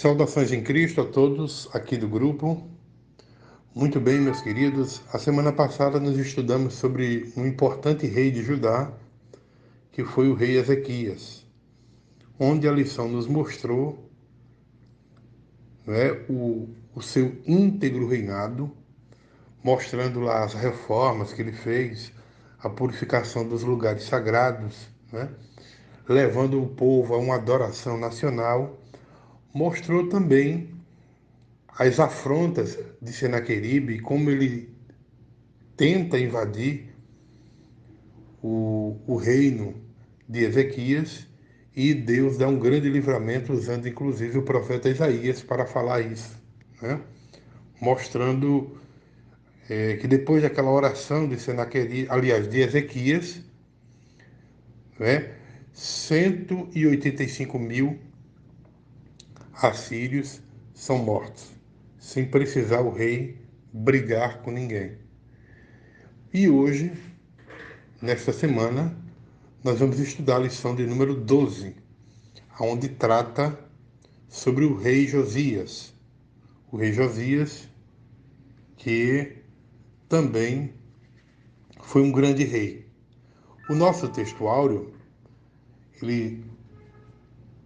Saudações em Cristo a todos aqui do grupo. Muito bem, meus queridos. A semana passada nós estudamos sobre um importante rei de Judá, que foi o rei Ezequias, onde a lição nos mostrou, né, o seu íntegro reinado, mostrando lá as reformas que ele fez, a purificação dos lugares sagrados, né, levando o povo a uma adoração nacional. Mostrou também as afrontas de Senaqueribe, como ele tenta invadir o reino de Ezequias, e Deus dá um grande livramento, usando inclusive o profeta Isaías para falar isso, né? Mostrando que depois daquela oração de Senaqueribe, aliás, de Ezequias, né, 185 mil assírios são mortos, sem precisar o rei brigar com ninguém. E hoje, nesta semana, nós vamos estudar a lição de número 12, onde trata sobre o rei Josias. O rei Josias, que também foi um grande rei. O nosso texto áureo, ele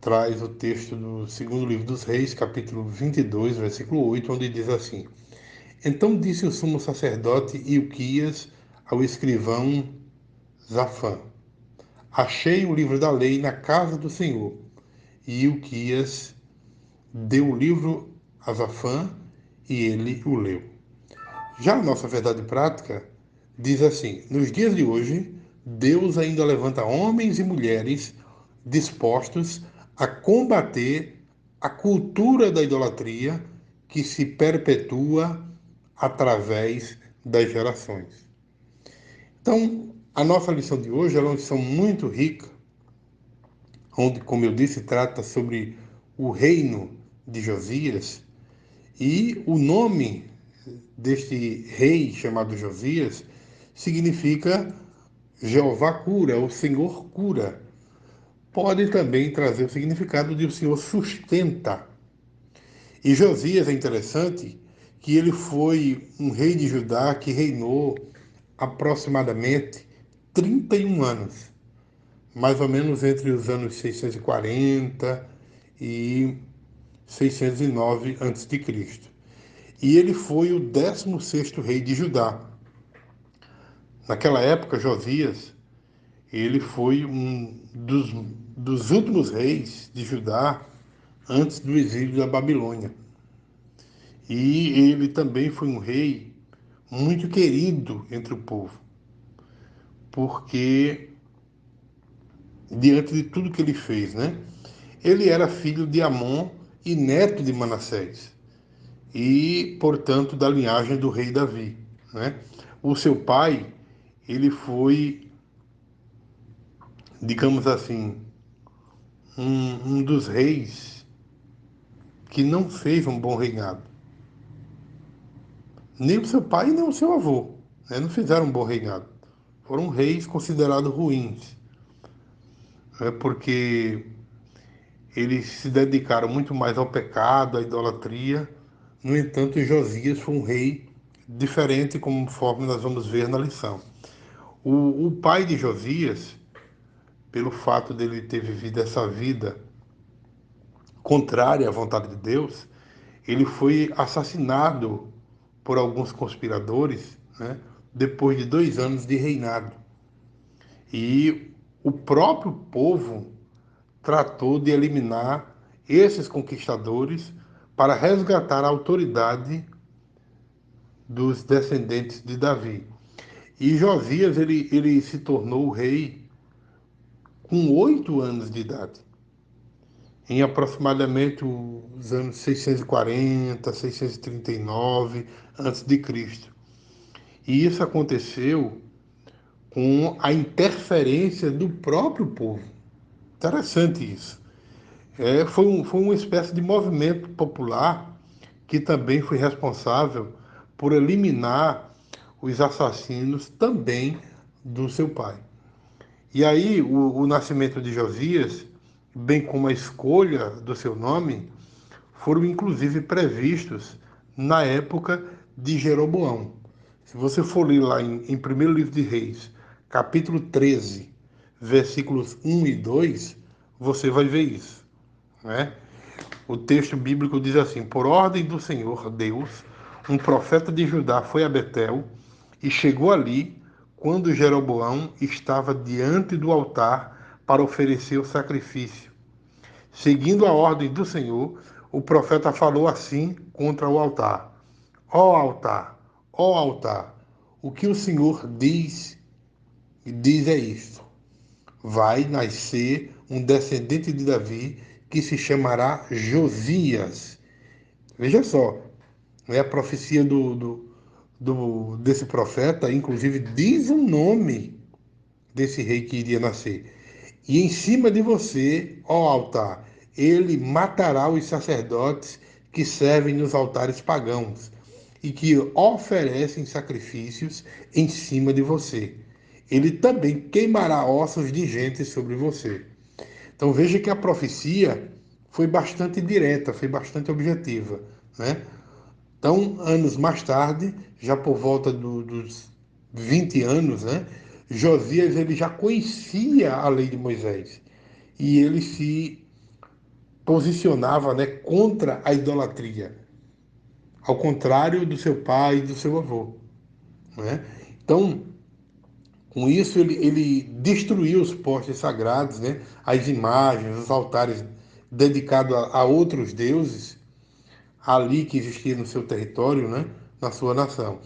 traz o texto do segundo livro dos Reis, capítulo 22, versículo 8, onde diz assim: Então disse o sumo sacerdote Ilquias ao escrivão Zafã: Achei o livro da lei na casa do Senhor. E Ilquias deu o livro a Zafã e ele o leu. Já a nossa verdade prática diz assim: nos dias de hoje, Deus ainda levanta homens e mulheres dispostos a combater a cultura da idolatria que se perpetua através das gerações. Então, a nossa lição de hoje é uma lição muito rica, onde, como eu disse, trata sobre o reino de Josias, e o nome deste rei chamado Josias significa Jeová cura, o Senhor cura. Pode também trazer o significado de o Senhor sustenta. E Josias é interessante que ele foi um rei de Judá que reinou aproximadamente 31 anos, mais ou menos entre os anos 640 e 609 a.C. E ele foi o 16º rei de Judá. Naquela época, Josias, ele foi um dos últimos reis de Judá antes do exílio da Babilônia. E ele também foi um rei muito querido entre o povo, porque diante de tudo que ele fez, né? Ele era filho de Amon e neto de Manassés, e, portanto, da linhagem do rei Davi, né? O seu pai, ele foi, digamos assim, um dos reis que não fez um bom reinado. Nem o seu pai, nem o seu avô, né? Não fizeram um bom reinado. Foram reis considerados ruins, né? Porque eles se dedicaram muito mais ao pecado, à idolatria. No entanto, Josias foi um rei diferente, conforme nós vamos ver na lição. O pai de Josias, pelo fato dele ter vivido essa vida contrária à vontade de Deus, ele foi assassinado por alguns conspiradores, né, depois de 2 anos de reinado. E o próprio povo tratou de eliminar esses conquistadores para resgatar a autoridade dos descendentes de Davi. E Josias ele se tornou rei com 8 anos de idade, em aproximadamente os anos 640, 639 a.C. E isso aconteceu com a interferência do próprio povo. Interessante isso. Foi uma espécie de movimento popular que também foi responsável por eliminar os assassinos também do seu pai. E aí o nascimento de Josias, bem como a escolha do seu nome, foram inclusive previstos na época de Jeroboão. Se você for ler lá em primeiro livro de Reis, capítulo 13, versículos 1 e 2, você vai ver isso, né? O texto bíblico diz assim: por ordem do Senhor Deus, um profeta de Judá foi a Betel e chegou ali quando Jeroboão estava diante do altar para oferecer o sacrifício. Seguindo a ordem do Senhor, o profeta falou assim contra o altar: ó altar, ó altar, o que o Senhor diz é isto: vai nascer um descendente de Davi que se chamará Josias. Veja só, né, a profecia desse profeta, inclusive, diz o nome desse rei que iria nascer. E em cima de você, ó altar, ele matará os sacerdotes que servem nos altares pagãos e que oferecem sacrifícios em cima de você. Ele também queimará ossos de gente sobre você. Então veja que a profecia foi bastante direta, foi bastante objetiva, né? Então, anos mais tarde, já por volta dos 20 anos, né, Josias ele já conhecia a lei de Moisés e ele se posicionava, né, contra a idolatria, ao contrário do seu pai e do seu avô, né? Então, com isso ele destruiu os postes sagrados, né, as imagens, os altares dedicados a outros deuses ali que existia no seu território, né, na sua nação.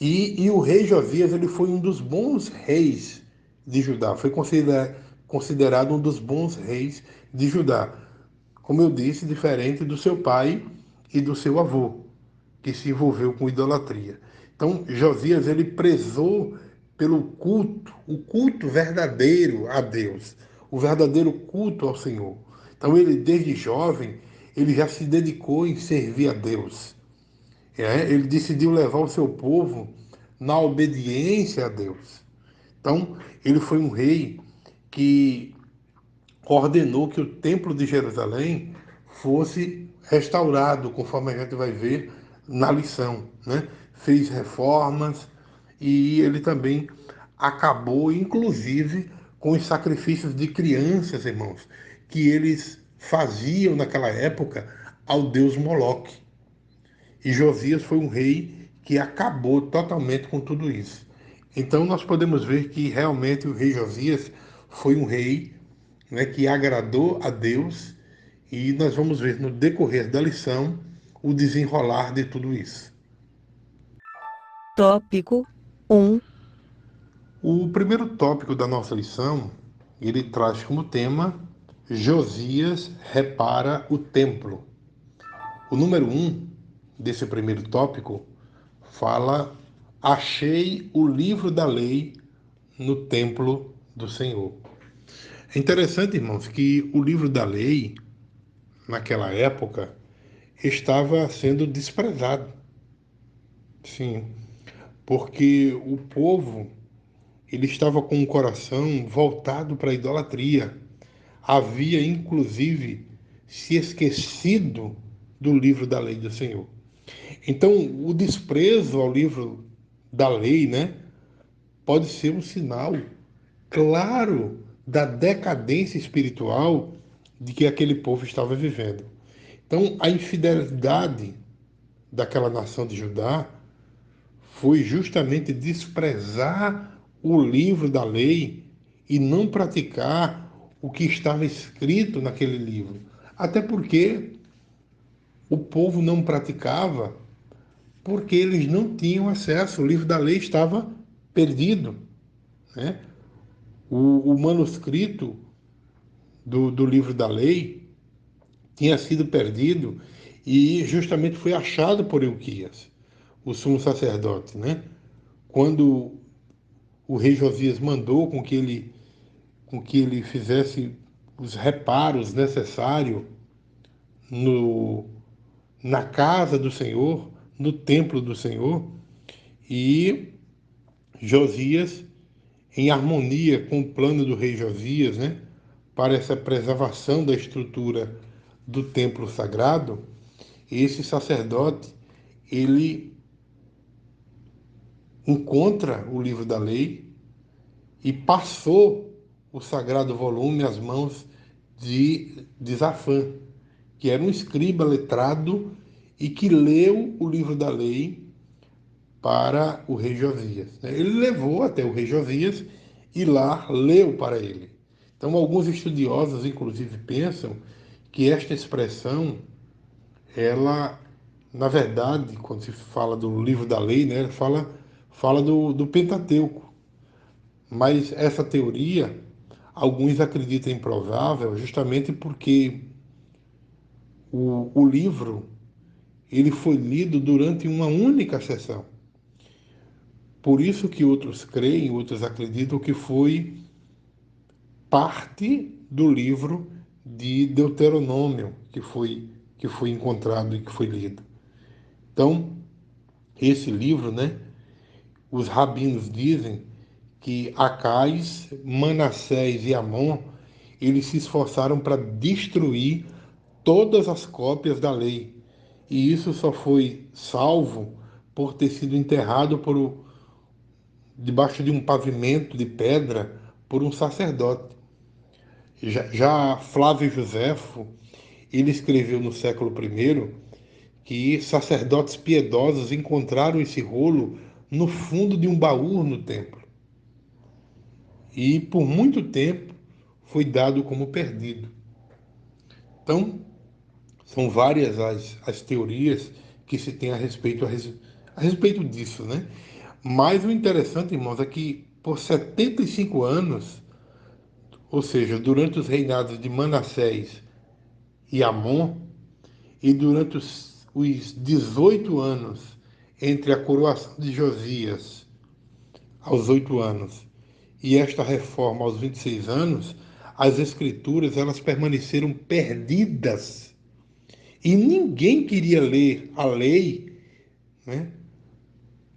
E o rei Josias ele foi um dos bons reis de Judá, foi considerado um dos bons reis de Judá. Como eu disse, diferente do seu pai e do seu avô, que se envolveu com idolatria. Então, Josias ele prezou pelo culto, o culto verdadeiro a Deus, o verdadeiro culto ao Senhor. Então, ele desde jovem, ele já se dedicou em servir a Deus. Ele decidiu levar o seu povo na obediência a Deus. Então, ele foi um rei que ordenou que o templo de Jerusalém fosse restaurado, conforme a gente vai ver na lição, né? Fez reformas e ele também acabou, inclusive, com os sacrifícios de crianças, irmãos, que eles faziam naquela época ao deus Moloque. E Josias foi um rei que acabou totalmente com tudo isso. Então nós podemos ver que realmente o rei Josias foi um rei, né, que agradou a Deus e nós vamos ver no decorrer da lição o desenrolar de tudo isso. Tópico 1. O primeiro tópico da nossa lição, ele traz como tema Josias repara o templo. O número 1 desse primeiro tópico fala: achei o livro da lei no templo do Senhor. É interessante, irmãos, que o livro da lei, naquela época, estava sendo desprezado. Sim, porque o povo ele estava com o coração voltado para a idolatria. Havia, inclusive, se esquecido do livro da lei do Senhor. Então, o desprezo ao livro da lei, né, pode ser um sinal claro da decadência espiritual de que aquele povo estava vivendo. Então, a infidelidade daquela nação de Judá foi justamente desprezar o livro da lei e não praticar o que estava escrito naquele livro. Até porque o povo não praticava porque eles não tinham acesso, o livro da lei estava perdido, né? O manuscrito do livro da lei tinha sido perdido e justamente foi achado por Euquias, o sumo sacerdote, né? Quando o rei Josias mandou com que ele fizesse os reparos necessários no, na casa do Senhor, no templo do Senhor, e Josias, em harmonia com o plano do rei Josias, né, para essa preservação da estrutura do templo sagrado, esse sacerdote, ele encontra o livro da lei e passou o sagrado volume às mãos de Zafã, que era um escriba letrado e que leu o livro da lei para o rei Josias. Ele levou até o rei Josias e lá leu para ele. Então, alguns estudiosos, inclusive, pensam que esta expressão, ela, na verdade, quando se fala do livro da lei, né, fala do Pentateuco. Mas essa teoria, alguns acreditam improvável, justamente porque o livro ele foi lido durante uma única sessão. Por isso que outros creem, outros acreditam que foi parte do livro de Deuteronômio que foi encontrado e que foi lido. Então, esse livro, né, os rabinos dizem que Acais, Manassés e Amon, eles se esforçaram para destruir todas as cópias da lei. E isso só foi salvo por ter sido enterrado debaixo de um pavimento de pedra por um sacerdote. Já Flávio Joséfo, ele escreveu no século I que sacerdotes piedosos encontraram esse rolo no fundo de um baú no templo. E por muito tempo foi dado como perdido. Então, são várias as teorias que se tem a respeito disso, né? Mas o interessante, irmãos, é que por 75 anos, ou seja, durante os reinados de Manassés e Amon, e durante os 18 anos entre a coroação de Josias aos 8 anos e esta reforma aos 26 anos, as escrituras elas permaneceram perdidas e ninguém queria ler a lei, né?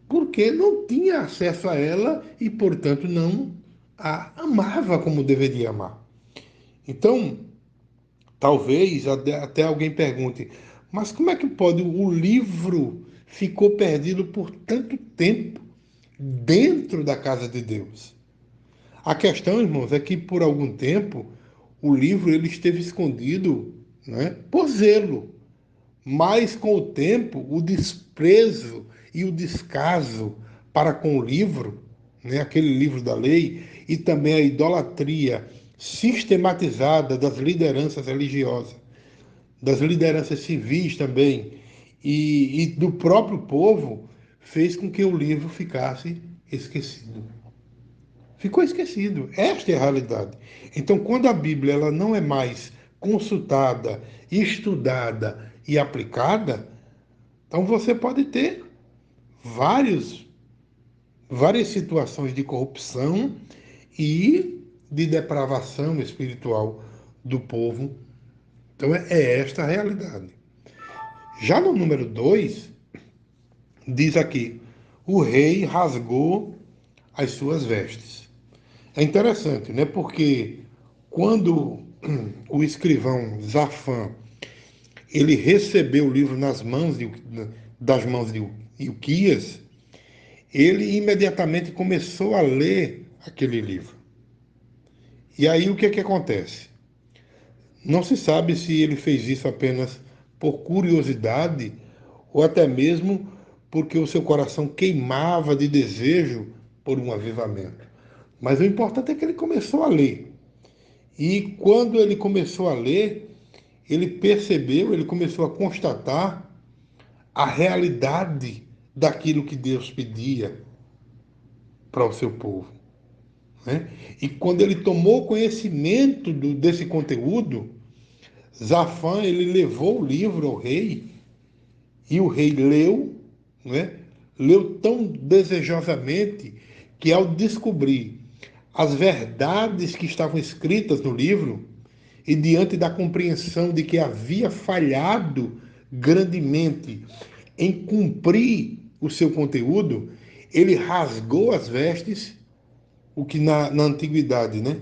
Porque não tinha acesso a ela e, portanto, não a amava como deveria amar. Então, talvez até alguém pergunte, mas como é que pode o livro ficou perdido por tanto tempo dentro da casa de Deus? A questão, irmãos, é que por algum tempo o livro ele esteve escondido, né, por zelo, mas com o tempo o desprezo e o descaso para com o livro, né, aquele livro da lei, e também a idolatria sistematizada das lideranças religiosas, das lideranças civis também, e do próprio povo, fez com que o livro ficasse esquecido. Ficou esquecido. Esta é a realidade. Então, quando a Bíblia ela não é mais consultada, estudada e aplicada, então você pode ter vários, várias situações de corrupção e de depravação espiritual do povo. Então, é esta a realidade. Já no número 2 diz aqui: o rei rasgou as suas vestes. É interessante, né? Porque quando o escrivão Zafã ele recebeu o livro das mãos de Ilquias, ele imediatamente começou a ler aquele livro. E aí o que é que acontece? Não se sabe se ele fez isso apenas por curiosidade ou até mesmo porque o seu coração queimava de desejo por um avivamento. Mas o importante é que ele começou a ler. E quando ele começou a ler, ele percebeu, ele começou a constatar a realidade daquilo que Deus pedia para o seu povo, né? E quando ele tomou conhecimento desse conteúdo, Zafã ele levou o livro ao rei e o rei leu, né? Leu tão desejosamente que ao descobrir as verdades que estavam escritas no livro e diante da compreensão de que havia falhado grandemente em cumprir o seu conteúdo, ele rasgou as vestes, o que na antiguidade, né,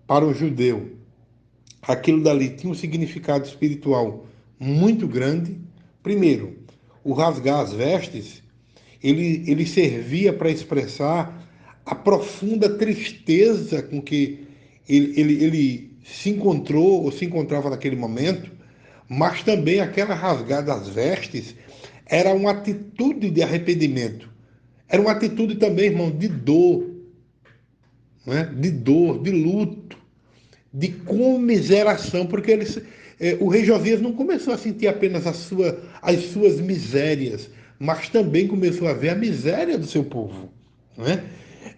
para o judeu, aquilo dali tinha um significado espiritual muito grande, Primeiro, o rasgar as vestes, ele servia para expressar a profunda tristeza com que ele se encontrou ou se encontrava naquele momento, mas também aquela rasgada das vestes era uma atitude de arrependimento. Era uma atitude também, irmão, de dor, né? De dor, de luto, de comiseração, porque o rei Josias não começou a sentir apenas as suas misérias, mas também começou a ver a miséria do seu povo. Né?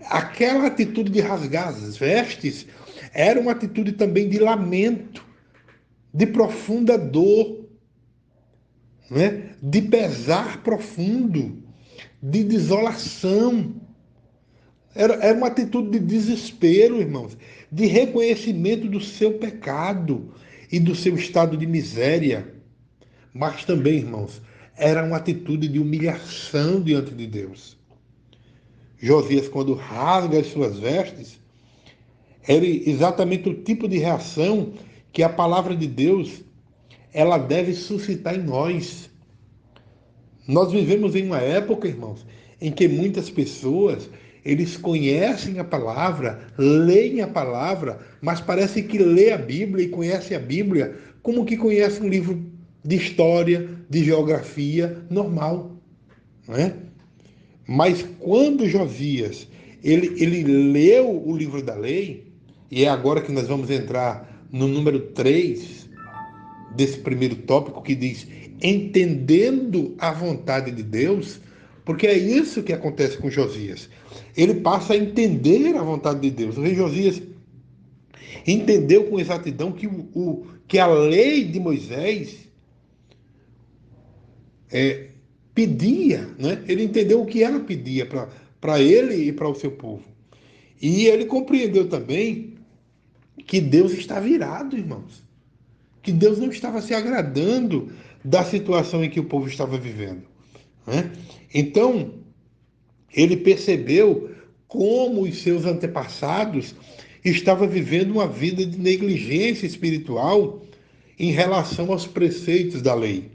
Aquela atitude de rasgar as vestes era uma atitude também de lamento, de profunda dor, né? De pesar profundo, de desolação. Era uma atitude de desespero, irmãos, de reconhecimento do seu pecado e do seu estado de miséria. Mas também, irmãos, era uma atitude de humilhação diante de Deus. Josias, quando rasga as suas vestes, era exatamente o tipo de reação que a palavra de Deus ela deve suscitar em nós. Nós vivemos em uma época, irmãos, em que muitas pessoas eles conhecem a palavra, leem a palavra, mas parece que lê a Bíblia e conhece a Bíblia como que conhece um livro de história, de geografia normal, não é? Mas quando Josias ele leu o livro da lei, e é agora que nós vamos entrar no número 3 desse primeiro tópico que diz entendendo a vontade de Deus, porque é isso que acontece com Josias. Ele passa a entender a vontade de Deus. O rei Josias entendeu com exatidão que a lei de Moisés pedia, né? Ele entendeu o que ela pedia para ele e para o seu povo. E ele compreendeu também que Deus está virado, irmãos. Que Deus não estava se agradando da situação em que o povo estava vivendo. Né? Então, ele percebeu como os seus antepassados estavam vivendo uma vida de negligência espiritual em relação aos preceitos da lei.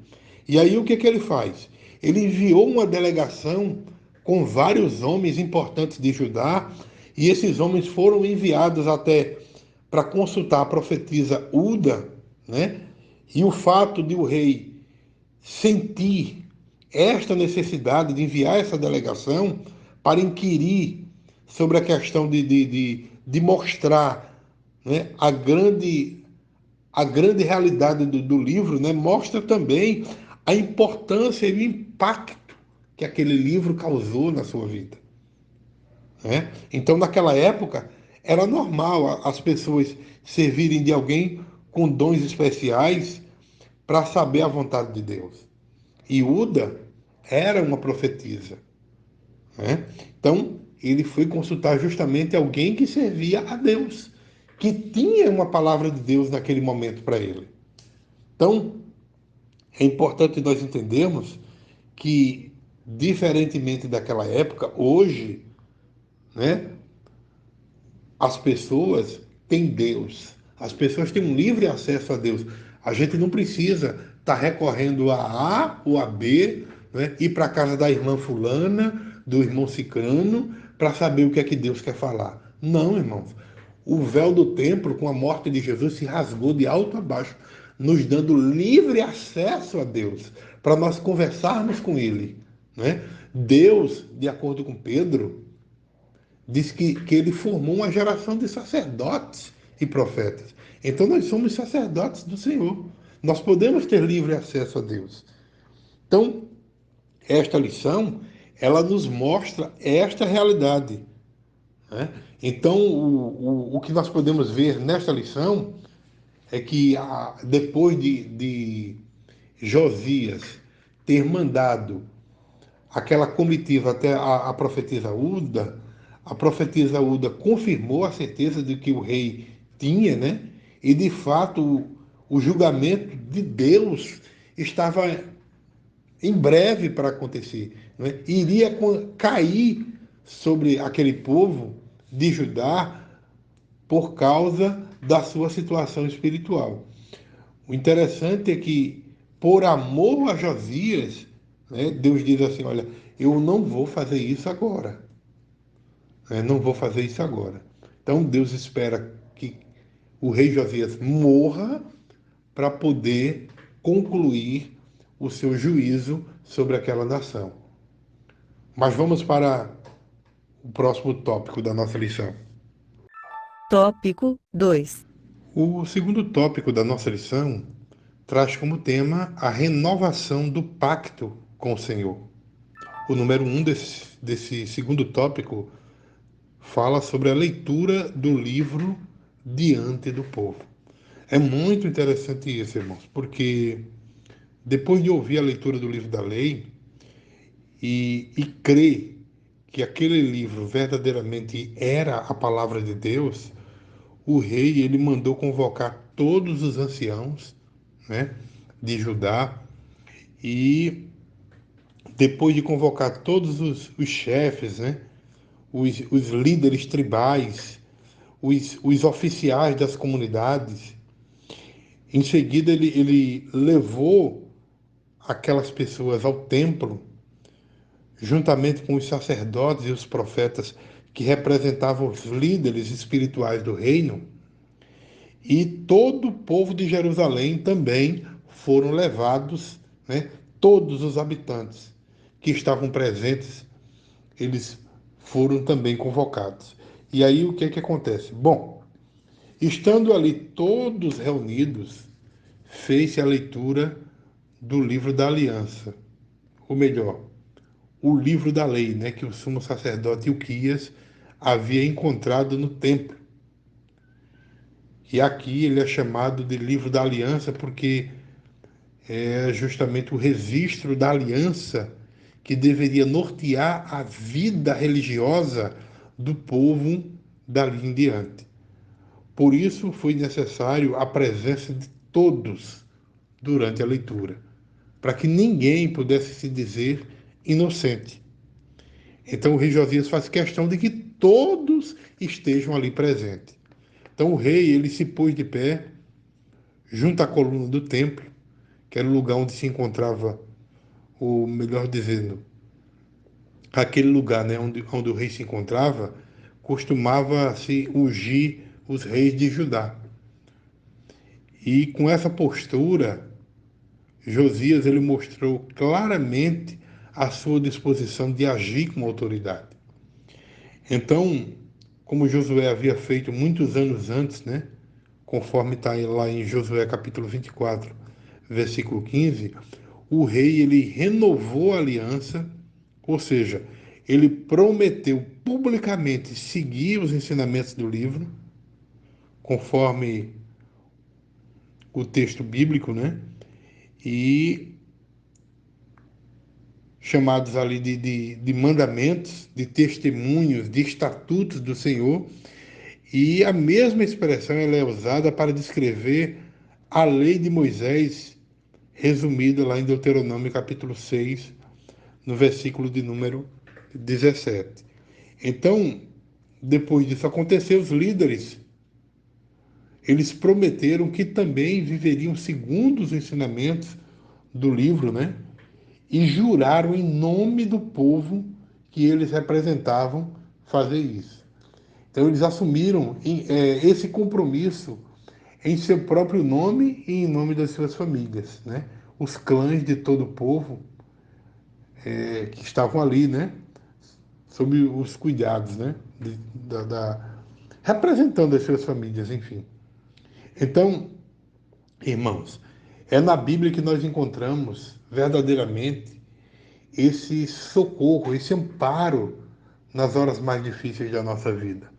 E aí o que ele faz? Ele enviou uma delegação com vários homens importantes de Judá, e esses homens foram enviados até para consultar a profetisa Uda, né? E o fato de o rei sentir esta necessidade de enviar essa delegação para inquirir sobre a questão de mostrar, né, a grande realidade do livro, né, mostra também a importância e o impacto que aquele livro causou na sua vida. Né? Então, naquela época, era normal as pessoas servirem de alguém com dons especiais para saber a vontade de Deus. E Uda era uma profetisa. Né? Então, ele foi consultar justamente alguém que servia a Deus, que tinha uma palavra de Deus naquele momento para ele. Então, é importante nós entendermos que, diferentemente daquela época, hoje, né, as pessoas têm Deus. As pessoas têm um livre acesso a Deus. A gente não precisa estar recorrendo a A ou a B, né, ir para a casa da irmã fulana, do irmão cicrano, para saber o que é que Deus quer falar. Não, irmãos. O véu do templo, com a morte de Jesus, se rasgou de alto a baixo, nos dando livre acesso a Deus, para nós conversarmos com Ele. Né? Deus, de acordo com Pedro, diz que ele formou uma geração de sacerdotes e profetas. Então nós somos sacerdotes do Senhor. Nós podemos ter livre acesso a Deus. Então, esta lição, ela nos mostra esta realidade. Né? Então, o que nós podemos ver nesta lição é que depois de Josias ter mandado aquela comitiva até a profetisa Uda, a profetisa Uda confirmou a certeza de que o rei tinha, né? E de fato o julgamento de Deus estava em breve para acontecer, né? Iria cair sobre aquele povo de Judá por causa da sua situação espiritual. O interessante é que por amor a Josias, né, Deus diz assim: olha, eu não vou fazer isso agora. Né, não vou fazer isso agora. Então Deus espera que o rei Josias morra para poder concluir o seu juízo sobre aquela nação. Mas vamos para o próximo tópico da nossa lição. Tópico 2. O segundo tópico da nossa lição traz como tema a renovação do pacto com o Senhor. O número 1 desse segundo tópico fala sobre a leitura do livro diante do povo. É muito interessante isso, irmãos, porque depois de ouvir a leitura do livro da lei e crer que aquele livro verdadeiramente era a palavra de Deus, o rei ele mandou convocar todos os anciãos, né, de Judá, e depois de convocar todos os chefes, né, os líderes tribais, os oficiais das comunidades, em seguida ele levou aquelas pessoas ao templo, juntamente com os sacerdotes e os profetas que representavam os líderes espirituais do reino, e todo o povo de Jerusalém também foram levados, né? Todos os habitantes que estavam presentes, eles foram também convocados. E aí o que é que acontece? Bom, estando ali todos reunidos, fez-se a leitura do livro da aliança, ou melhor, o livro da lei, né, que o sumo sacerdote Ilquias havia encontrado no templo. E aqui ele é chamado de livro da aliança porque é justamente o registro da aliança que deveria nortear a vida religiosa do povo dali em diante. Por isso foi necessário a presença de todos durante a leitura, para que ninguém pudesse se dizer inocente. Então o rei Josias faz questão de que todos estejam ali presentes. Então o rei ele se pôs de pé junto à coluna do templo, que era o lugar onde se encontrava, ou melhor dizendo, aquele lugar, né, onde o rei se encontrava, costumava se ungir os reis de Judá. E com essa postura, Josias ele mostrou claramente a sua disposição de agir com autoridade. Então, como Josué havia feito muitos anos antes, né, conforme está lá em Josué capítulo 24, versículo 15, o rei ele renovou a aliança, ou seja, ele prometeu publicamente seguir os ensinamentos do livro, conforme o texto bíblico, né? E chamados ali de mandamentos, de testemunhos, de estatutos do Senhor. E a mesma expressão ela é usada para descrever a lei de Moisés, resumida lá em Deuteronômio capítulo 6, no versículo de número 17. Então, depois disso acontecer, os líderes, eles prometeram que também viveriam segundo os ensinamentos do livro, né? E juraram em nome do povo que eles representavam fazer isso. Então, eles assumiram esse compromisso em seu próprio nome e em nome das suas famílias, né? Os clãs de todo o povo que estavam ali, né? Sob os cuidados, né? Representando as suas famílias, enfim. Então, irmãos, é na Bíblia que nós encontramos verdadeiramente esse socorro, esse amparo nas horas mais difíceis da nossa vida.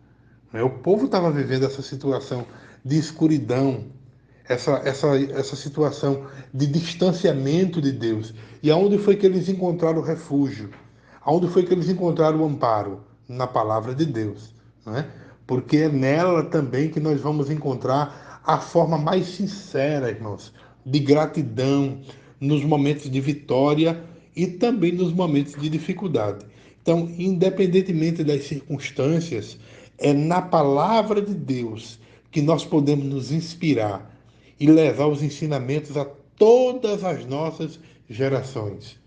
O povo estava vivendo essa situação de escuridão, essa situação de distanciamento de Deus. E aonde foi que eles encontraram refúgio? Aonde foi que eles encontraram o amparo? Na palavra de Deus. Não é? Porque é nela também que nós vamos encontrar a forma mais sincera, irmãos, de gratidão nos momentos de vitória e também nos momentos de dificuldade. Então, independentemente das circunstâncias, é na palavra de Deus que nós podemos nos inspirar e levar os ensinamentos a todas as nossas gerações.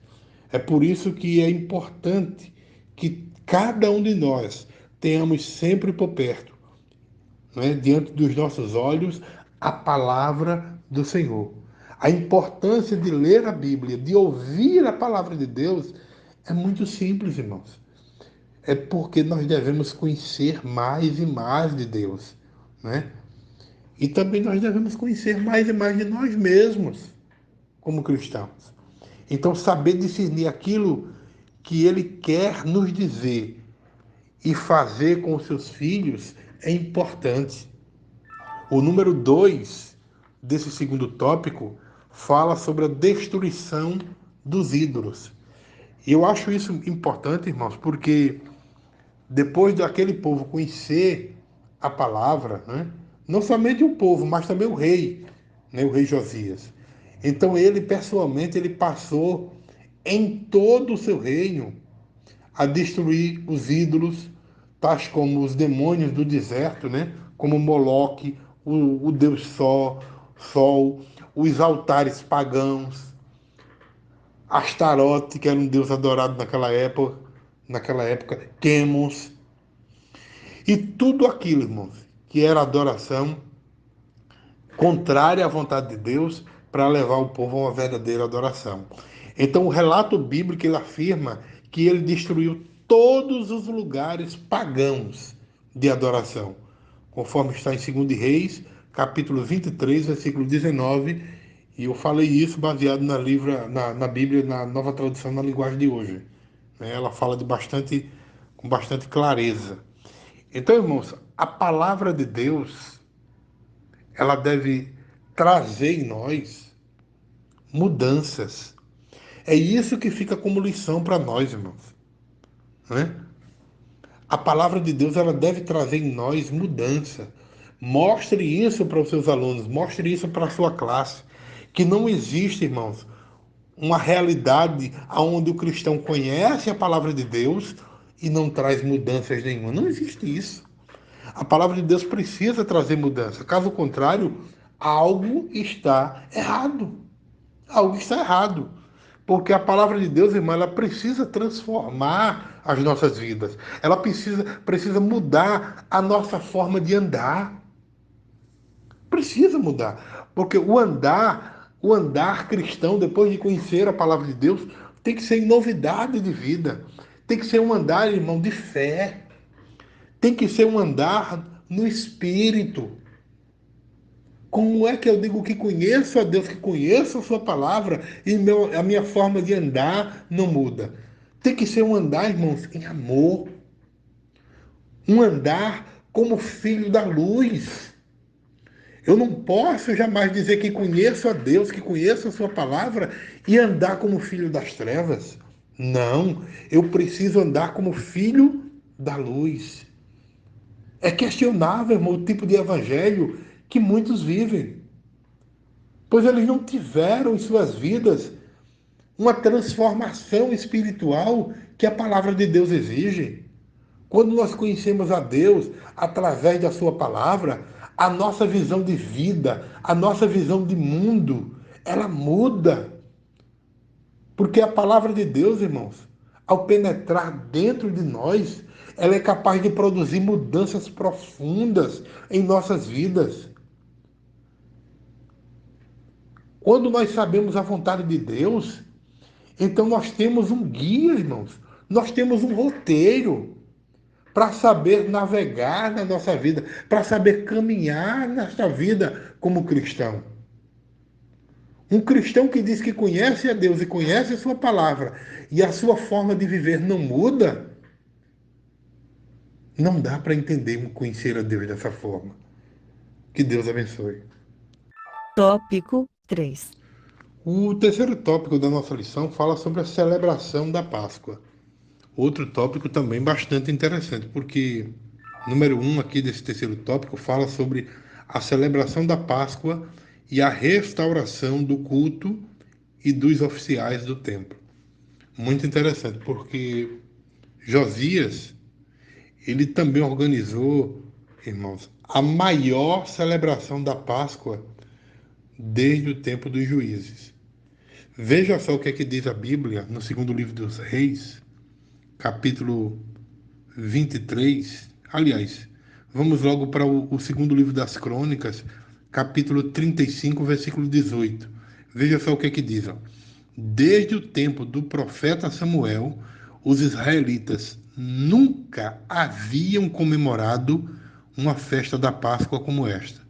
É por isso que é importante que cada um de nós tenhamos sempre por perto, né, diante dos nossos olhos, a palavra do Senhor. A importância de ler a Bíblia, de ouvir a palavra de Deus, é muito simples, irmãos. É porque nós devemos conhecer mais e mais de Deus, né? E também nós devemos conhecer mais e mais de nós mesmos, como cristãos. Então, saber discernir aquilo que Ele quer nos dizer e fazer com os seus filhos é importante. O número 2 desse segundo tópico fala sobre a destruição dos ídolos. E eu acho isso importante, irmãos, porque depois daquele povo conhecer a palavra, né? Não somente o povo, mas também o rei, né? O rei Josias. Então ele pessoalmente ele passou em todo o seu reino a destruir os ídolos, tais como os demônios do deserto, né? Como Moloque, o deus Sol, os altares pagãos, Astarote, que era um deus adorado naquela época, Quemos, e tudo aquilo, irmãos, que era adoração contrária à vontade de Deus para levar o povo a uma verdadeira adoração. Então, o relato bíblico ele afirma que ele destruiu todos os lugares pagãos de adoração, conforme está em 2 Reis, capítulo 23, versículo 19, e eu falei isso baseado na Bíblia, na nova tradução na linguagem de hoje. Ela fala com bastante clareza. Então, irmãos, a palavra de Deus, ela deve trazer em nós mudanças. É isso que fica como lição para nós, irmãos, né? A palavra de Deus, ela deve trazer em nós mudança. Mostre isso para os seus alunos, mostre isso para a sua classe, que não existe, irmãos, uma realidade onde o cristão conhece a palavra de Deus e não traz mudanças nenhuma. Não existe isso. A palavra de Deus precisa trazer mudança. Caso contrário, algo está errado. Algo está errado. Porque a palavra de Deus, irmã, ela precisa transformar as nossas vidas. Ela precisa mudar a nossa forma de andar. Precisa mudar. Porque o andar cristão, depois de conhecer a palavra de Deus, tem que ser em novidade de vida. Tem que ser um andar, irmão, de fé. Tem que ser um andar no espírito. Como é que eu digo que conheço a Deus, que conheço a sua palavra e a minha forma de andar não muda? Tem que ser um andar, irmãos, em amor. Um andar como filho da luz. Eu não posso jamais dizer que conheço a Deus, que conheço a sua palavra e andar como filho das trevas. Não, eu preciso andar como filho da luz. É questionável, irmão, o tipo de evangelho que muitos vivem, pois eles não tiveram em suas vidas uma transformação espiritual que a palavra de Deus exige. Quando nós conhecemos a Deus através da sua palavra, a nossa visão de vida, a nossa visão de mundo, ela muda. Porque a palavra de Deus, irmãos, ao penetrar dentro de nós, ela é capaz de produzir mudanças profundas em nossas vidas. Quando nós sabemos a vontade de Deus, então nós temos um guia, irmãos. Nós temos um roteiro para saber navegar na nossa vida, para saber caminhar nesta vida como cristão. Um cristão que diz que conhece a Deus e conhece a sua palavra e a sua forma de viver não muda, não dá para entender e conhecer a Deus dessa forma. Que Deus abençoe. Tópico 3. O terceiro tópico da nossa lição fala sobre a celebração da Páscoa. Outro tópico também bastante interessante, porque número 1 aqui desse terceiro tópico fala sobre a celebração da Páscoa e a restauração do culto e dos oficiais do templo. Muito interessante, porque Josias, ele também organizou, irmãos, a maior celebração da Páscoa desde o tempo dos juízes. Veja só o que é que diz a Bíblia no segundo livro dos Reis, capítulo 23. Aliás, vamos logo para o segundo livro das Crônicas, capítulo 35, versículo 18. Veja só o que é que diz. Ó. Desde o tempo do profeta Samuel, os israelitas nunca haviam comemorado uma festa da Páscoa como esta.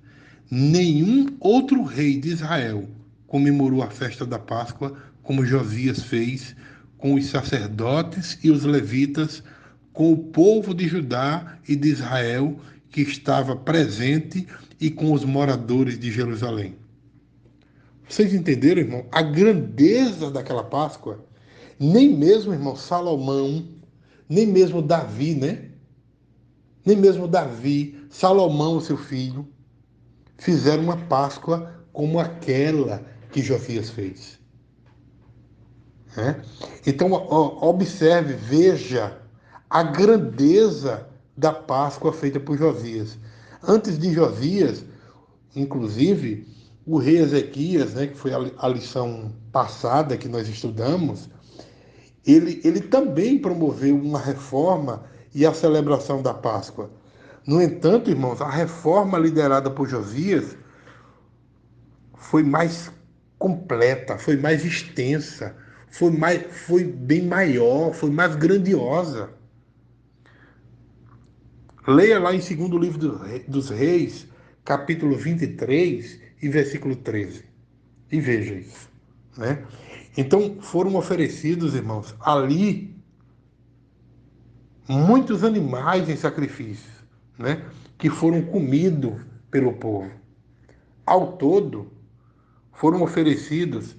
Nenhum outro rei de Israel comemorou a festa da Páscoa como Josias fez com os sacerdotes e os levitas, com o povo de Judá e de Israel que estava presente e com os moradores de Jerusalém. Vocês entenderam, irmão? A grandeza daquela Páscoa? Nem mesmo, irmão, Salomão, nem mesmo Davi, né? Nem mesmo Davi, Salomão, seu filho, fizeram uma Páscoa como aquela que Josias fez. Né? Então, observe, veja a grandeza da Páscoa feita por Josias. Antes de Josias, inclusive, o rei Ezequias, né, que foi a lição passada que nós estudamos, ele também promoveu uma reforma e a celebração da Páscoa. No entanto, irmãos, a reforma liderada por Josias foi mais completa, foi mais extensa, foi bem maior, foi mais grandiosa. Leia lá em segundo livro dos Reis, capítulo 23 e versículo 13. E veja isso. Né? Então foram oferecidos, irmãos, ali muitos animais em sacrifício, né? Que foram comidos pelo povo. Ao todo, foram oferecidos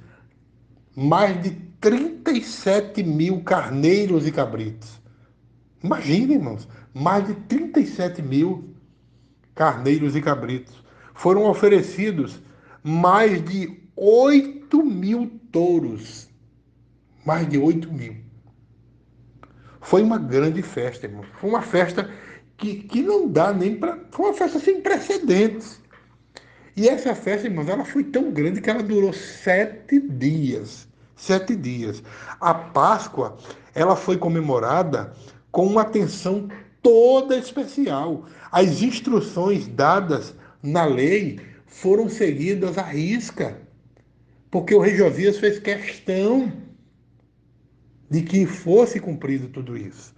mais de 37 mil carneiros e cabritos. Imagina, irmãos, mais de 37 mil carneiros e cabritos. Foram oferecidos mais de 8 mil touros. Mais de 8 mil. Foi uma grande festa, irmão. Foi uma festa que não dá nem para. Foi uma festa sem precedentes. E essa festa, irmãos, ela foi tão grande que ela durou 7 dias. 7 dias. A Páscoa, ela foi comemorada com uma atenção toda especial. As instruções dadas na lei foram seguidas à risca, porque o rei Josias fez questão de que fosse cumprido tudo isso.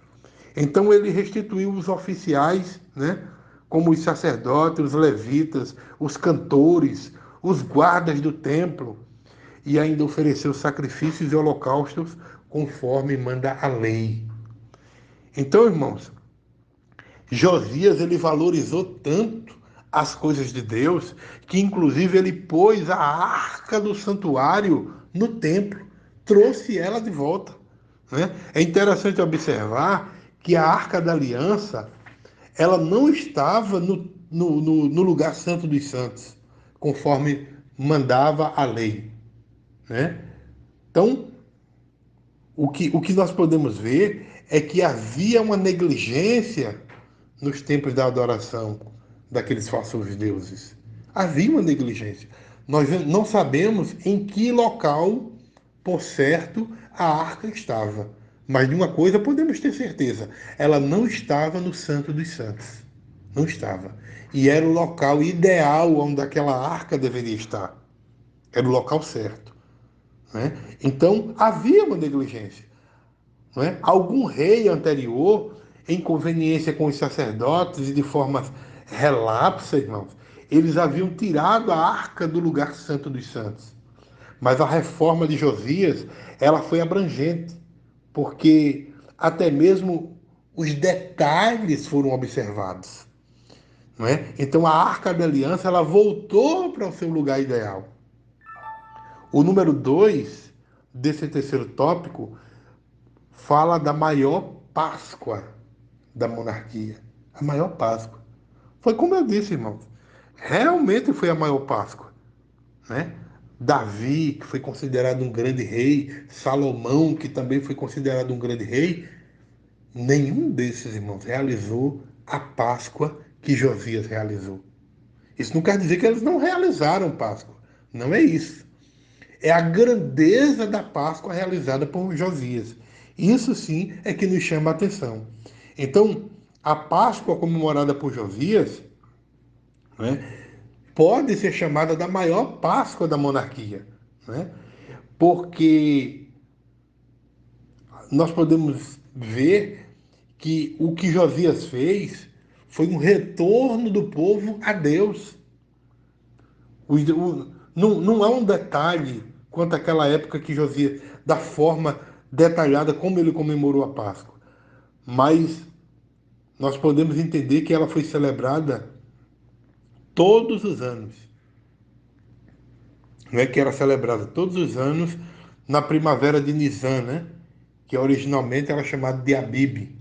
Então ele restituiu os oficiais, né, como os sacerdotes, os levitas, os cantores, os guardas do templo, e ainda ofereceu sacrifícios e holocaustos conforme manda a lei. Então, irmãos, Josias ele valorizou tanto as coisas de Deus que inclusive ele pôs a arca do santuário no templo, trouxe ela de volta. Né? É interessante observar que a arca da aliança ela não estava no lugar santo dos santos, conforme mandava a lei. Né? Então, o que nós podemos ver é que havia uma negligência nos tempos da adoração daqueles falsos deuses. Havia uma negligência. Nós não sabemos em que local, por certo, a arca estava. Mas de uma coisa podemos ter certeza: ela não estava no Santo dos Santos. Não estava. E era o local ideal onde aquela arca deveria estar. Era o local certo. Né? Então havia uma negligência. Não é? Algum rei anterior, em conveniência com os sacerdotes e de forma relapsa, irmãos, eles haviam tirado a arca do lugar santo dos santos. Mas a reforma de Josias, ela foi abrangente, porque até mesmo os detalhes foram observados. Não é? Então a arca da aliança ela voltou para o seu lugar ideal. O número 2 desse terceiro tópico fala da maior Páscoa da monarquia. A maior Páscoa. Foi como eu disse, irmãos. Realmente foi a maior Páscoa. Né? Davi, que foi considerado um grande rei, Salomão, que também foi considerado um grande rei, nenhum desses irmãos realizou a Páscoa que Josias realizou. Isso não quer dizer que eles não realizaram Páscoa. Não é isso. É a grandeza da Páscoa realizada por Josias. Isso sim é que nos chama a atenção. Então, a Páscoa comemorada por Josias, né, pode ser chamada da maior Páscoa da monarquia, né, porque nós podemos ver que o que Josias fez foi um retorno do povo a Deus. Não há um detalhe quanto àquela época que Josias, da forma detalhada como ele comemorou a Páscoa. Mas nós podemos entender que ela foi celebrada todos os anos. Não é que era celebrada todos os anos na primavera de Nisan, né? Que originalmente era chamada de Abib.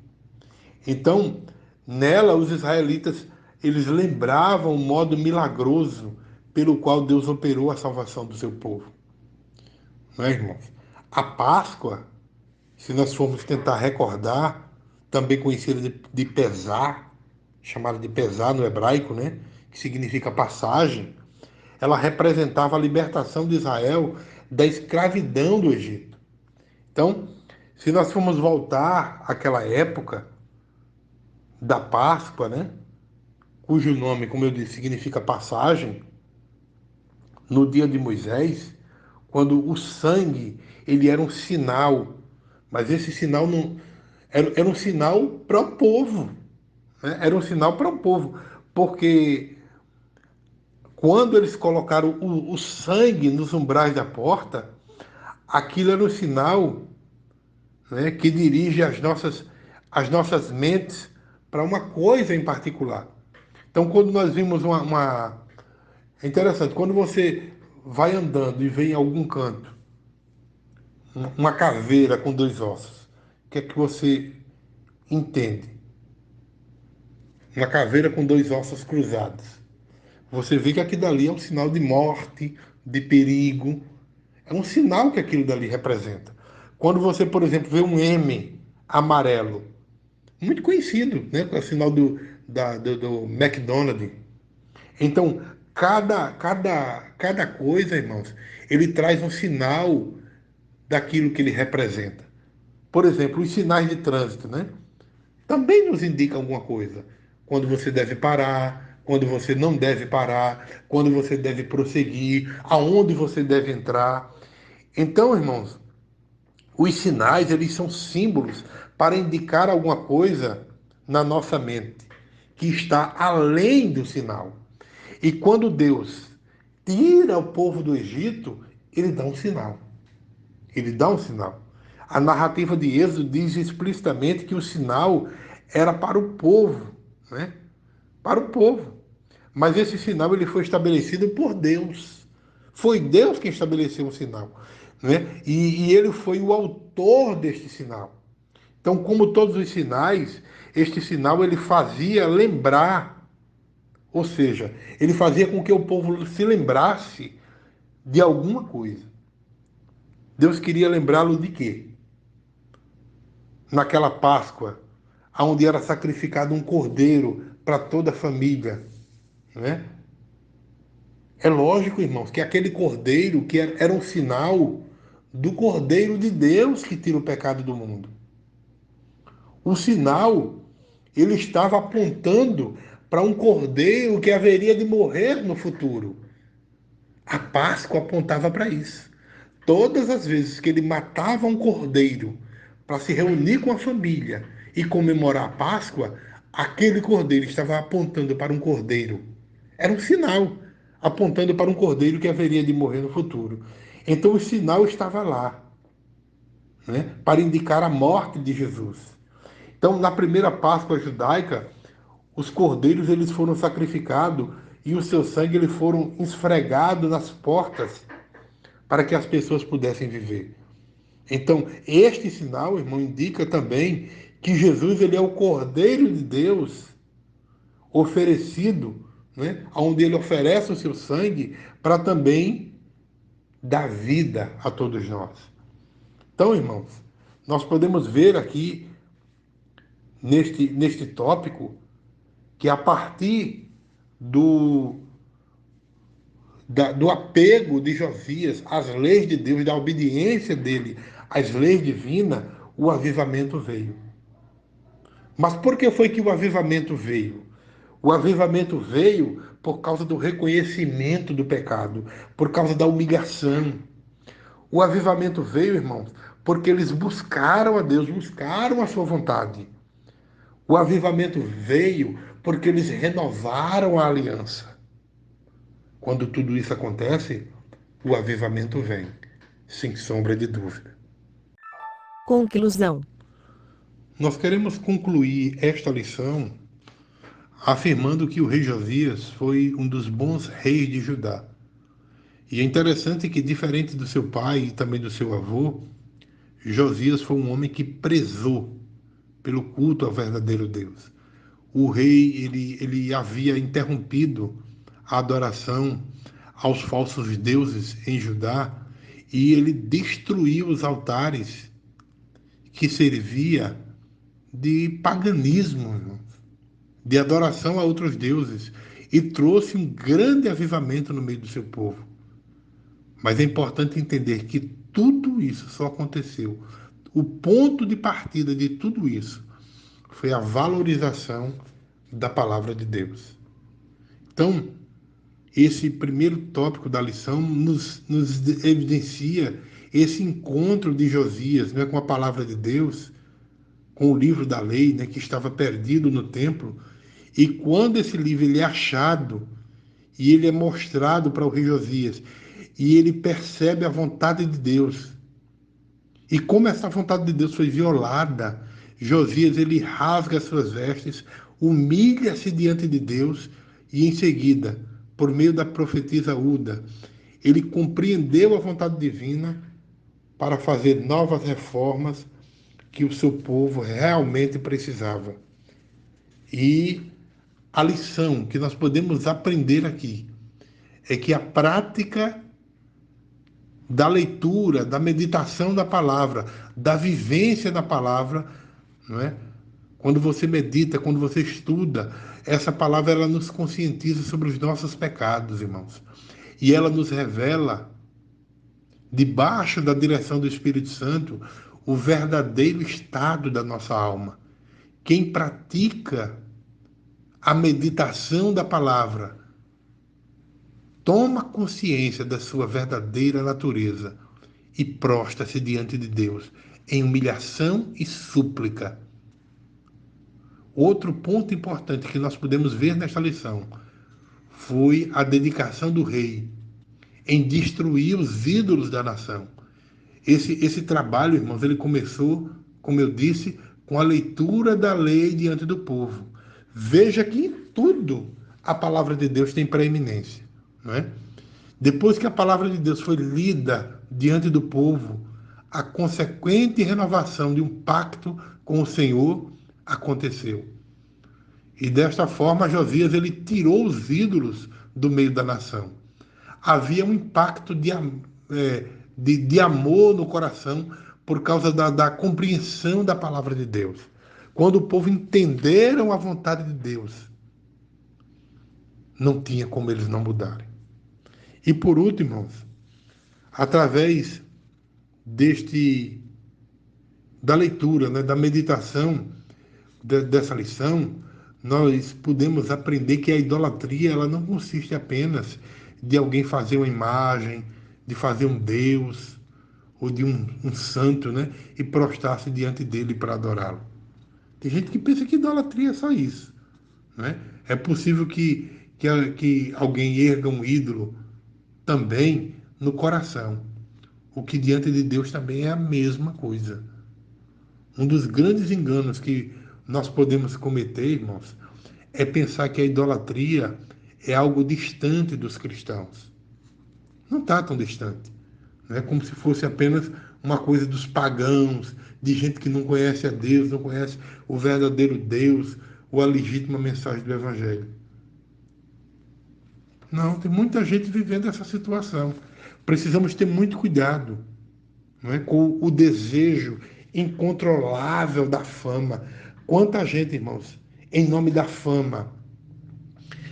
Então, nela os israelitas eles lembravam o modo milagroso pelo qual Deus operou a salvação do seu povo. Não é, irmãos? A Páscoa, se nós formos tentar recordar, também conhecida de pesar, chamada de pesar no hebraico, né? Que significa passagem, ela representava a libertação de Israel da escravidão do Egito. Então, se nós formos voltar àquela época da Páscoa, né? Cujo nome, como eu disse, significa passagem, no dia de Moisés, quando o sangue ele era um sinal, mas esse sinal não era um sinal para o povo, né? Era um sinal para o povo, porque quando eles colocaram o sangue nos umbrais da porta, aquilo era um sinal, né, que dirige as nossas mentes para uma coisa em particular. Então, quando nós vimos é interessante, quando você vai andando e vê em algum canto uma caveira com dois ossos, o que é que você entende? Uma caveira com dois ossos cruzados. Você vê que aquilo dali é um sinal de morte, de perigo. É um sinal que aquilo dali representa. Quando você, por exemplo, vê um M amarelo, muito conhecido, né? É o sinal do McDonald's. Então, cada coisa, irmãos, ele traz um sinal daquilo que ele representa. Por exemplo, os sinais de trânsito, né? Também nos indicam alguma coisa. Quando você deve parar, quando você não deve parar, quando você deve prosseguir, aonde você deve entrar. Então, irmãos, os sinais, eles são símbolos para indicar alguma coisa na nossa mente, que está além do sinal. E quando Deus tira o povo do Egito, ele dá um sinal. Ele dá um sinal. A narrativa de Êxodo diz explicitamente que o sinal era para o povo, né? Para o povo. Mas esse sinal ele foi estabelecido por Deus. Foi Deus quem estabeleceu o sinal, né? E ele foi o autor deste sinal. Então, como todos os sinais, este sinal ele fazia lembrar, ou seja, ele fazia com que o povo se lembrasse de alguma coisa. Deus queria lembrá-lo de quê? Naquela Páscoa, onde era sacrificado um cordeiro para toda a família, né? É lógico, irmãos, que aquele cordeiro que era um sinal do Cordeiro de Deus que tira o pecado do mundo. O sinal, ele estava apontando para um cordeiro que haveria de morrer no futuro. A Páscoa apontava para isso. Todas as vezes que ele matava um cordeiro para se reunir com a família e comemorar a Páscoa, aquele cordeiro estava apontando para um cordeiro. Era um sinal apontando para um cordeiro que haveria de morrer no futuro. Então o sinal estava lá, né, para indicar a morte de Jesus. Então, na primeira Páscoa judaica, os cordeiros eles foram sacrificados e o seu sangue eles foram esfregados nas portas para que as pessoas pudessem viver. Então, este sinal, irmão, indica também que Jesus ele é o Cordeiro de Deus oferecido, né, onde ele oferece o seu sangue para também dar vida a todos nós. Então, irmãos, nós podemos ver aqui neste tópico que a partir do do apego de Josias às leis de Deus, da obediência dele às leis divinas, o avivamento veio. Mas por que foi que o avivamento veio? O avivamento veio por causa do reconhecimento do pecado, por causa da humilhação. O avivamento veio, irmãos, porque eles buscaram a Deus, buscaram a sua vontade. O avivamento veio porque eles renovaram a aliança. Quando tudo isso acontece, o avivamento vem, sem sombra de dúvida. Conclusão. Nós queremos concluir esta lição afirmando que o rei Josias foi um dos bons reis de Judá. E é interessante que, diferente do seu pai e também do seu avô, Josias foi um homem que prezou pelo culto ao verdadeiro Deus. O rei ele havia interrompido a adoração aos falsos deuses em Judá e ele destruiu os altares que servia de paganismo, de adoração a outros deuses, e trouxe um grande avivamento no meio do seu povo. Mas é importante entender que tudo isso só aconteceu. O ponto de partida de tudo isso foi a valorização da palavra de Deus. Então, esse primeiro tópico da lição nos evidencia esse encontro de Josias, né, com a palavra de Deus, com o livro da lei, né, que estava perdido no templo. E quando esse livro ele é achado e ele é mostrado para o rei Josias, e ele percebe a vontade de Deus, e como essa vontade de Deus foi violada, Josias ele rasga as suas vestes, humilha-se diante de Deus e em seguida, por meio da profetisa Uda, ele compreendeu a vontade divina para fazer novas reformas que o seu povo realmente precisava. E a lição que nós podemos aprender aqui é que a prática da leitura, da meditação da palavra, da vivência da palavra, não é? Quando você medita, quando você estuda, essa palavra ela nos conscientiza sobre os nossos pecados, irmãos. E ela nos revela, debaixo da direção do Espírito Santo, o verdadeiro estado da nossa alma. Quem pratica a meditação da palavra toma consciência da sua verdadeira natureza e prostra-se diante de Deus em humilhação e súplica. Outro ponto importante que nós podemos ver nesta lição foi a dedicação do rei em destruir os ídolos da nação. Esse trabalho, irmãos, ele começou, como eu disse, com a leitura da lei diante do povo. Veja que em tudo a palavra de Deus tem preeminência, não é? Depois que a palavra de Deus foi lida diante do povo, a consequente renovação de um pacto com o Senhor aconteceu. E desta forma, Josias ele tirou os ídolos do meio da nação. Havia um impacto de amor no coração por causa da compreensão da palavra de Deus. Quando o povo entenderam a vontade de Deus, não tinha como eles não mudarem. E por último, irmãos, através da leitura, né, da meditação dessa lição, nós podemos aprender que a idolatria ela não consiste apenas de alguém fazer uma imagem, de fazer um Deus ou de um santo, né, e prostrar-se diante dele para adorá-lo. Tem gente que pensa que idolatria é só isso, né? É possível que alguém erga um ídolo também no coração, o que diante de Deus também é a mesma coisa. Um dos grandes enganos que nós podemos cometer, irmãos, é pensar que a idolatria é algo distante dos cristãos. Não está tão distante. Não é como se fosse apenas uma coisa dos pagãos, de gente que não conhece a Deus, não conhece o verdadeiro Deus ou a legítima mensagem do Evangelho. Não, tem muita gente vivendo essa situação. Precisamos ter muito cuidado, não é, com o desejo incontrolável da fama. Quanta gente, irmãos, em nome da fama,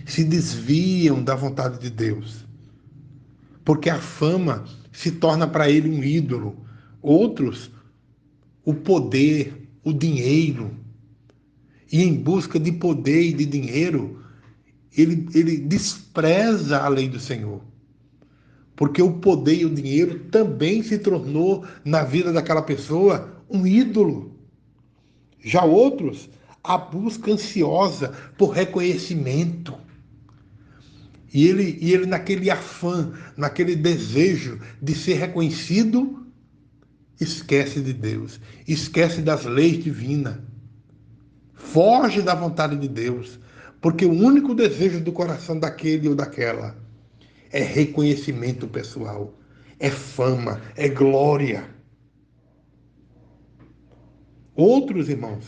se desviam da vontade de Deus. porque a fama se torna para ele um ídolo. Outros, o poder, o dinheiro. E em busca de poder e de dinheiro, ele despreza a lei do Senhor. Porque o poder e o dinheiro também se tornou, na vida daquela pessoa, um ídolo. Já outros, a busca ansiosa por reconhecimento. E ele naquele afã, naquele desejo de ser reconhecido, esquece de Deus, esquece das leis divinas, foge da vontade de Deus, porque o único desejo do coração daquele ou daquela é reconhecimento pessoal, é fama, é glória. Outros, irmãos,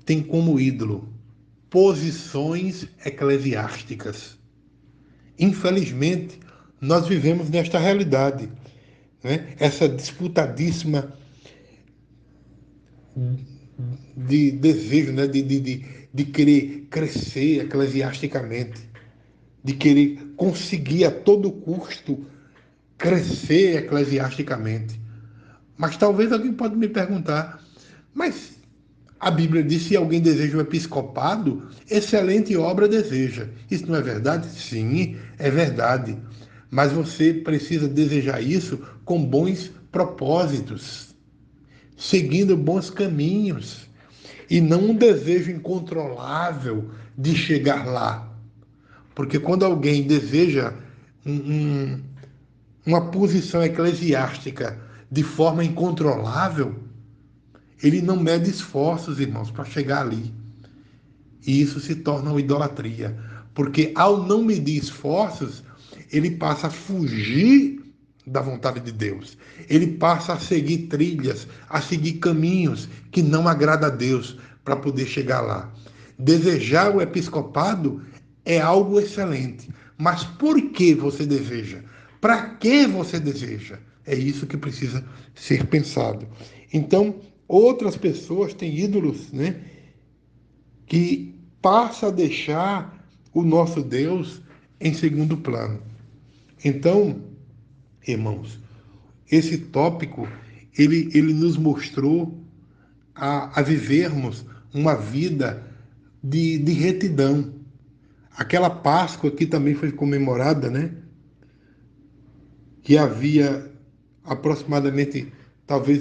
têm como ídolo posições eclesiásticas. Infelizmente, nós vivemos nesta realidade, né? Essa disputadíssima de desejo, né? de querer crescer eclesiasticamente, de querer conseguir a todo custo crescer eclesiasticamente. Mas talvez alguém pode me perguntar, mas a Bíblia diz que se alguém deseja o episcopado, excelente obra deseja. Isso não é verdade? Sim, é verdade. Mas você precisa desejar isso com bons propósitos, seguindo bons caminhos, e não um desejo incontrolável de chegar lá. Porque quando alguém deseja um, um, uma posição eclesiástica de forma incontrolável, ele não mede esforços, irmãos, para chegar ali. E isso se torna uma idolatria. Porque ao não medir esforços, ele passa a fugir da vontade de Deus. Ele passa a seguir trilhas, a seguir caminhos que não agrada a Deus para poder chegar lá. Desejar o episcopado é algo excelente. Mas por que você deseja? Para que você deseja? É isso que precisa ser pensado. Então, outras pessoas têm ídolos, né, que passa a deixar o nosso Deus em segundo plano. Então, irmãos, esse tópico ele nos mostrou a vivermos uma vida de retidão. Aquela Páscoa que também foi comemorada, né? Que havia aproximadamente, talvez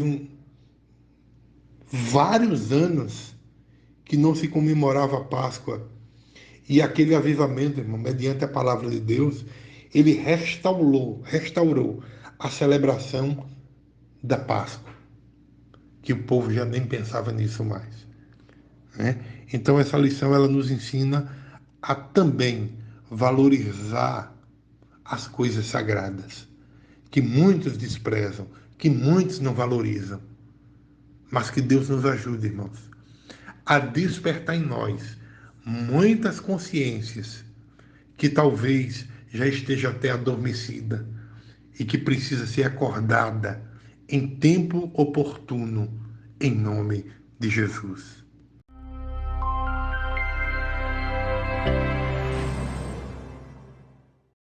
vários anos que não se comemorava a Páscoa. E aquele avivamento, irmão, mediante a palavra de Deus, ele restaurou a celebração da Páscoa, que o povo já nem pensava nisso mais, né? Então essa lição ela nos ensina a também valorizar as coisas sagradas, que muitos desprezam, que muitos não valorizam, mas que Deus nos ajude, irmãos, a despertar em nós muitas consciências que talvez já esteja até adormecida e que precisa ser acordada em tempo oportuno, em nome de Jesus.